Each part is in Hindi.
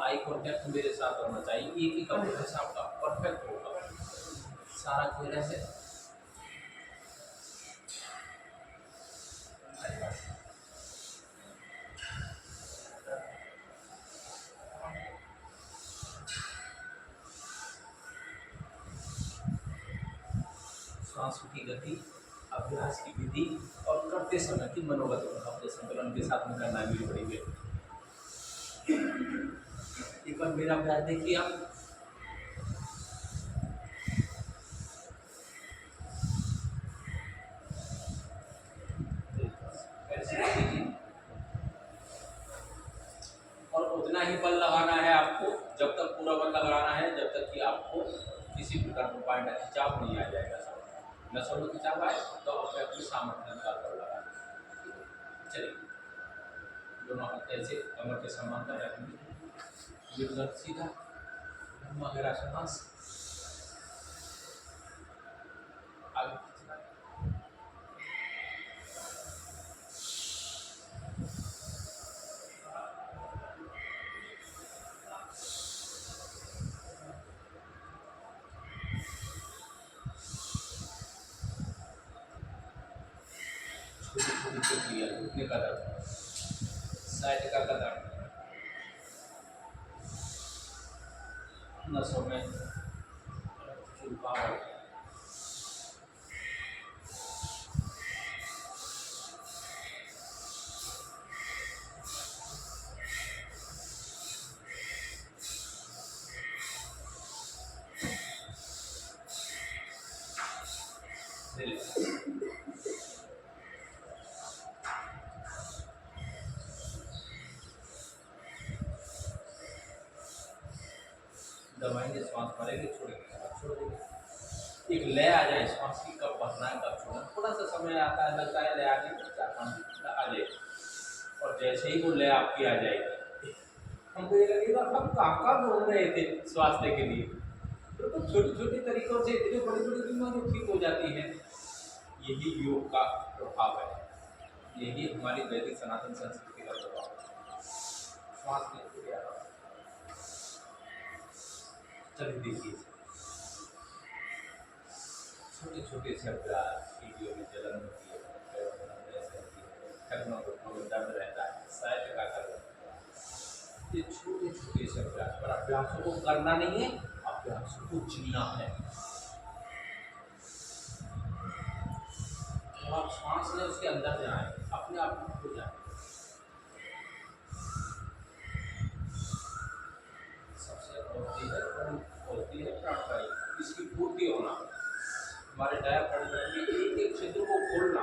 आई कांटेक्ट मेरे साथ होना चाहिए, एक ही अभ्यास आपका परफेक्ट होगा। सारा चेहरे से श्वास की गति, अभ्यास की विधि और करते समय की मनोगत अपने संतुलन के साथ में करना भी पड़ेगा। एक बार मेरा अभ्यास देखिए आप। ऐसे कीजिए और उतना ही बल लगाना है आपको, जब तक पूरा बल लगाना है जब तक कि आपको किसी प्रकार का पॉइंट खिंचाव नहीं आ जाएगा। सब नसों में खिंचाव आए तो अपने अपनी सामर्थ्य अनुसार बल लगाना। चलिए, दोनों हाथ ऐसे कमर के समांतर रखेंगे, ये उधर सीधा मगरासनास आगे खींचना। छोटी छोटी क्रिया, घुटने का दर्द, साइड का दर्द, नसों में झुकाव, दबाएंगे, श्वास भरेंगे, छोड़ेंगे, छोड़ देंगे। एक लय आ जाए श्वास की, कब भरना है कब छोड़ना, थोड़ा सा समय आता है, लगता है लय आने में 4-5 मिनट आ जाएगी। और जैसे ही वो लय आपकी आ जाएगी, हमको ये लगेगा हम कहाँ घूम रहे थे स्वास्थ्य के लिए। तो छोटी छोटी तरीकों से इतनी बड़ी बड़ी बीमारियाँ ठीक हो जाती हैं। यही योग का प्रभाव है, यही हमारी वैदिक सनातन संस्कृति का प्रभाव है। श्वास लेते चलिए देखिए, छोटे छोटे से अभ्यास, वीडियो में जलन होती है, थकना में दर्द रहता है, साइड का करना, ये छोटे छोटे से अभ्यास, पर अभ्यासों को करना नहीं है, अभ्यासों को जीना है। जब आप सांस लें उसके अंदर जाए, अपने आप खो जाए। सबसे होती है प्राणवायु, इसकी पूर्ति होना, हमारे डायाफ्राम के एक एक क्षेत्र को खोलना।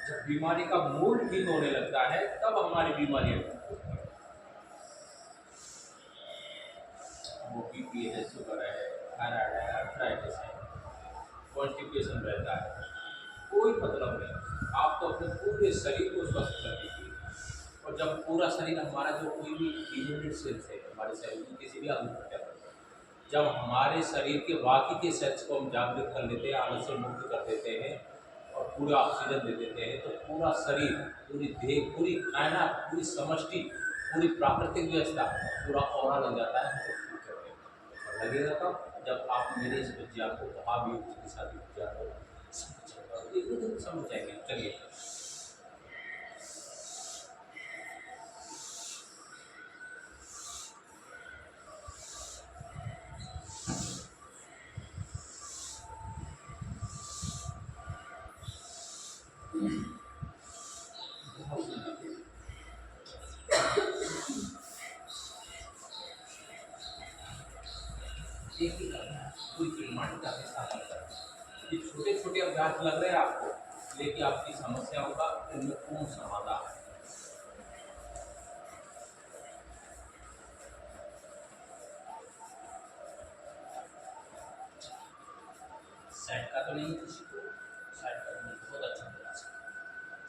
जब बीमारी का मूल ठीक होने लगता है तब हमारी बीमारियां ठीक होती हैं। वो बीपी है, शुगर है, थायराइड है, आर्थराइटिस है, कॉन्स्टिपेशन रहता है, कोई मतलब नहीं। आप तो अपने पूरे शरीर को स्वस्थ कर दीजिए। और जब पूरा शरीर हमारा, जो कोई भी डिजेनरेट सेल्स है हमारे शरीर की किसी भी अंग पर, जब हमारे शरीर के बाकी के सेल्स को हम जागृत कर लेते हैं, आलस से मुक्त कर देते हैं और पूरा ऑक्सीजन दे देते हैं, तो पूरा शरीर, पूरी देह, पूरी कायनात, पूरी समष्टि, पूरी प्राकृतिक व्यवस्था, पूरा ऑरा लग जाता है। और लगेगा तब जब आप मेरे इस विज्ञान को भाव योग के साथ विज्ञान को एकदम समझ जाएंगे। चलिए, ये छोटे छोटे अभ्यास लग रहे हैं आपको, लेकिन आपकी समस्याओं का इनमें पूर्ण समाधान है। साइड का तो नहीं किसी को, साइड का तो नहीं, बहुत अच्छा प्रयास है।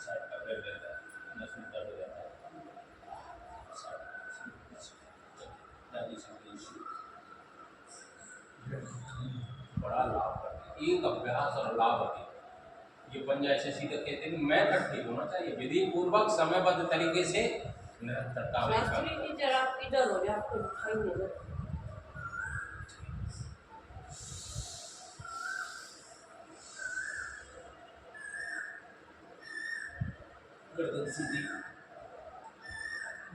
साइड का दर्द रहता है, नसों में दर्द रहता है, बड़ा लाभ है एक अभ्यास और लाभ है। ये बन जाए, ऐसे सीधे कहते हैं कि मैं ठीक होना चाहिए, विधि पूर्वक समयबद्ध तरीके से निरंतरता शास्त्री की जरा आप इधर हो जाए, आपको दिखाई नहीं दे। गर्दन सीधी,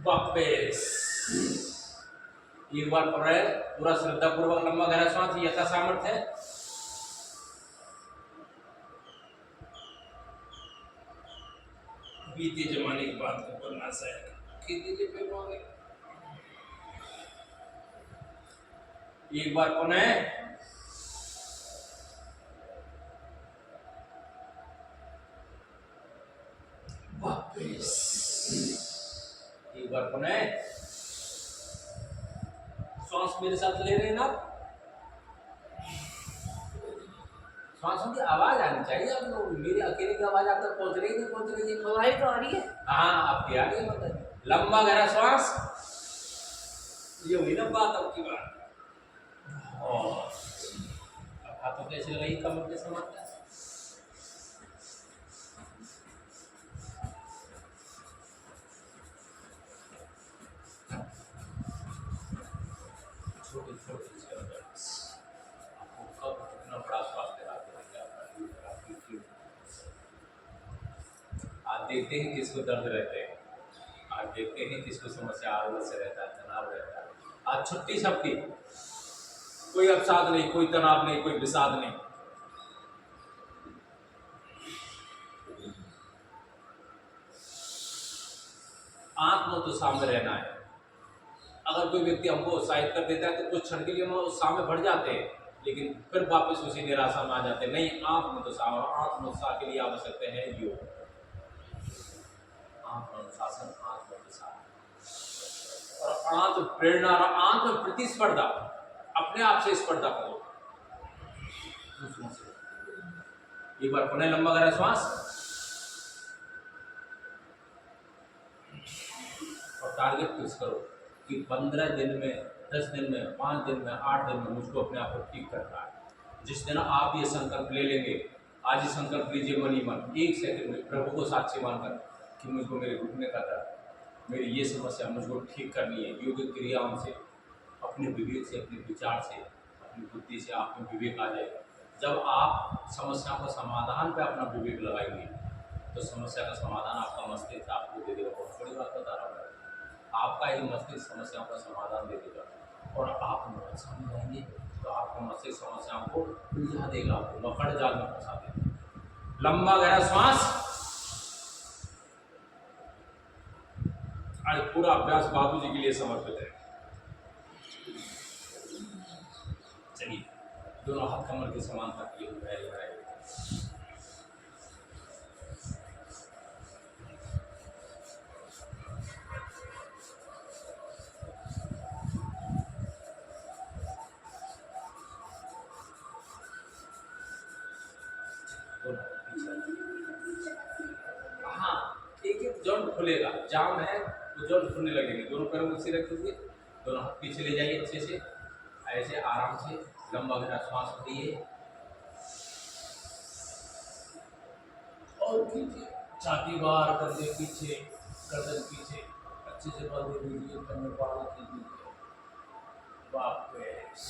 वापस एक बार पढ़े, पूरा श्रद्धा पूर्वक लंबा गहरा श्वास, यथा सामर्थ्य है। बीते जमाने की बात को करना चाहिए, एक बार पुनः वापस, एक बार पुनः श्वास मेरे साथ ले रहे हैं ना, श्वासों की आवाज आनी चाहिए। आप लोग, मेरी अकेले की आवाज आप तक पहुंच रही है, पहुंच रही है? हमारी तो आ रही है। हाँ, आपकी आ रही है। मतलब लंबा गहरा श्वास, ये हुई ना बात आपकी बात। और अब हाथों कैसे लगाइए, कमर के समान। छोटे छोटे आपको कब कितना बड़ा श्वास लगाते रहेंगे आप देखते हैं किसको दर्द रहते हैं, आप देखते हैं किसको समस्या आलस्य रहता है, तनाव रहता है। आज छुट्टी सबकी, कोई अवसाद नहीं, कोई तनाव नहीं, कोई विषाद नहीं। आत्मा तो सामने रहना है। अगर कोई व्यक्ति हमको उत्साहित कर देता है तो कुछ क्षण के लिए हम उस सामने बढ़ जाते हैं, लेकिन फिर वापस उसी निराशा में आ जाते हैं। नहीं, आत्मोत्साह के लिए आवश्यकता है योग, आत्मनुशासन, आत्मविश्वास और आत्म प्रेरणा और आत्म प्रतिस्पर्धा। अपने आप से स्पर्धा करो दूसरों से। एक बार पुनः लंबा गहरा श्वास और टारगेट फिक्स करो कि 15 दिन में, 10 दिन में, 5 दिन में, 8 दिन में मुझको अपने आप को ठीक करना है। जिस दिन आप ये संकल्प ले लेंगे, आज ये संकल्प लीजिए मन ही मन, 1 सेकंड में प्रभु को साक्षी मानकर कि मुझको मेरे घुटने का दर्द, मेरी ये समस्या मुझको ठीक करनी है। योग क्रियाओं से, अपने विवेक से, अपने विचार से, अपनी बुद्धि से आप में विवेक आ जाएगा। जब आप समस्याओं का समाधान पे अपना विवेक लगाएंगे तो समस्या का समाधान आपका मस्तिष्क आपको दे देगा। बहुत बड़ी बात बता रहा हूँ, आपका ही मस्तिष्क समस्याओं का समाधान दे देगा और आप समझ जाएंगे तो आपका मस्तिष्क समस्याओं को उलझा देगा, आपको मकड़ जाल में फंसा देगा। लंबा गहरा श्वास। आज पूरा अभ्यास बाबूजी के लिए समर्पित है। चलिए, दोनों हाथ कमर के समान रखिए, हाँ, एक एक जॉइंट खुलेगा, जाम है तो जॉइंट खुलने लगेंगे। दोनों पैरों को सीधे रखिए, दोनों हाथ पीछे ले जाइए अच्छे से, ऐसे आराम से लंबा गहरा श्वास लिए और कीजिए। छाती बाहर, कंधे पीछे, गर्दन पीछे, अच्छे से बंद दीजिए, कंधे बाहर कीजिए। वापस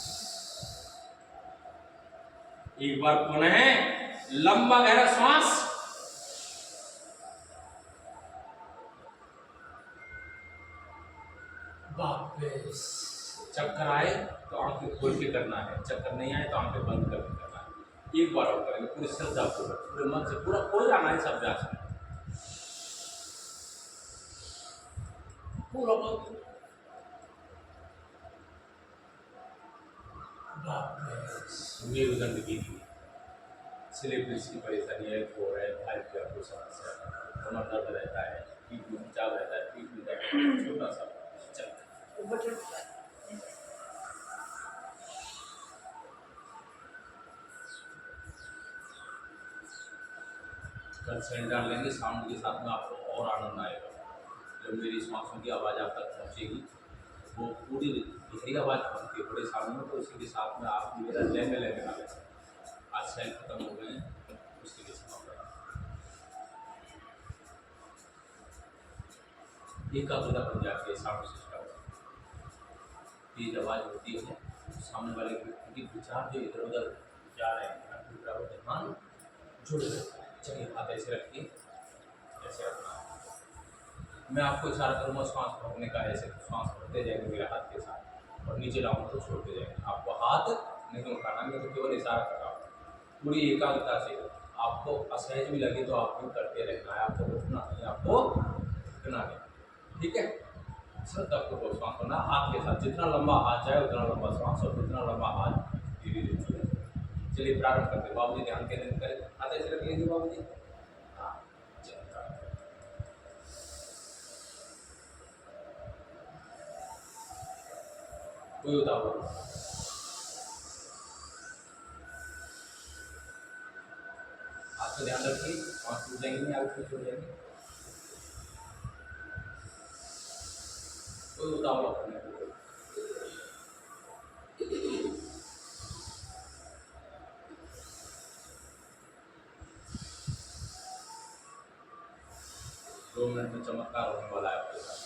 एक बार पुनः लंबा गहरा श्वास। वापस। चक्कर आए तो आंखें खोल के करना है, चक्कर नहीं आए तो आंखें बंद करके करना है। एक बार और करेंगे पूरी श्रद्धा पूर्वक, पूरे मन से, पूरा खो जाना है सब अभ्यास में, पूरा मन। मेरुदंड की स्लिप डिस्क की परेशानी है, फोर है, हाई ब्लड प्रेशर समस्या, कमर दर्द रहता है, पीठ में खिंचाव रहता है, पीठ में दर्द, छोटा सा कंसेंट डाल लेंगे। साउंड के साथ में आपको और आनंद आएगा। जब मेरी श्वासों की आवाज़ आप तक पहुँचेगी, वो पूरी गहरी आवाज़ पहुँचती है बड़े साउंड में, तो उसी के साथ में आप मेरा लेने वाले। आज सेल खत्म हो गए हैं, उसके लिए समाप्त। एकाग्रता बन जाती है साउंड सिस्टम। तेज आवाज़ होती है तो सामने वाले व्यक्ति के विचार जो इधर उधर जा रहे हैं ध्यान जुड़ जाता है। चलिए हाथ ऐसे रखिए, ऐसे रखना। मैं आपको इशारा करूँगा श्वास भरने का, ऐसे श्वास भरते जाएंगे मेरे हाथ के साथ और नीचे लाऊंगा तो छोड़ते जाएंगे। आपको हाथ नहीं उठाना, मैं तो केवल इशारा कर रहा हूँ। पूरी एकाग्रता से आपको असहज भी लगे तो आपको करते रहना है, आपको रुकना नहीं, आपको रुकना नहीं। ठीक है, श्रद्धापूर्वक श्वास करना हाथ के साथ, जितना लंबा हाथ जाए उतना लंबा श्वास और जितना लंबा हाथ धीरे धीरे छोड़े। चलिए प्रारंभ करते हैं। बाबू जी ध्यान केंद्रित करें, हाथ ऐसे रख लीजिए बाबू जी। हाँ, चलिए प्रारंभ करें। कोई उतावल नहीं। आपका ध्यान रखिए, सांस टूट जाएंगे नहीं, आगे पीछे हो जाएंगे। कोई उतावला करने को 2 मिनट में चमत्कार होने वाला है आपके साथ।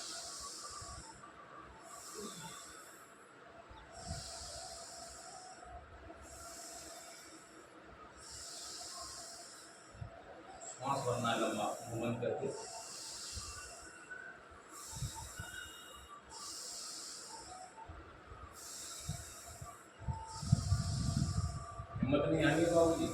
श्वास भरना है लंबा, मुंह बंद करके। हिम्मत नहीं आनी है बाबू जी।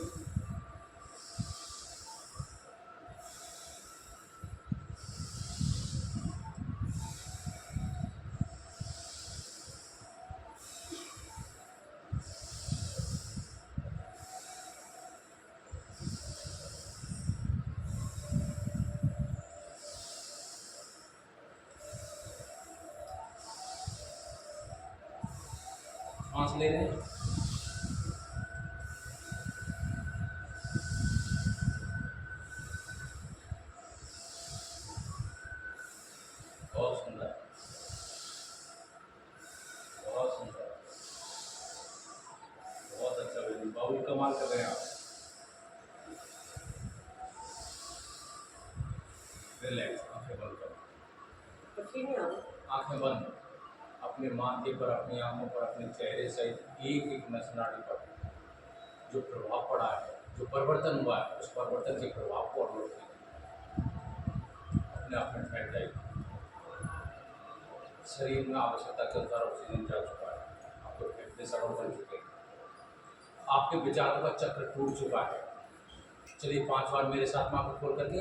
सांस ले रहे हैं, बहुत सुंदर, बहुत सुंदर, बहुत अच्छा। बाबू कमाल कर रहे हैं आप। रिलैक्स, आंखें बंद करो, पसीने आ रहे। आंखें बंद। अपने माथे पर, अपनी आंखों पर, अपने चेहरे सहित एक एक नस नाड़ी पर जो प्रभाव पड़ा है, जो परिवर्तन हुआ है, उस परिवर्तन के प्रभाव को अनुभव कीजिए। अपने आप में फैल जाएगी। शरीर में आवश्यकता के अनुसार ऑक्सीजन जा चुका है, आपके फेफड़े सबल बन चुके हैं, आपके विचारों का चक्र टूट चुका है। चलिए 5 बार मेरे साथ में आंखें खोल करके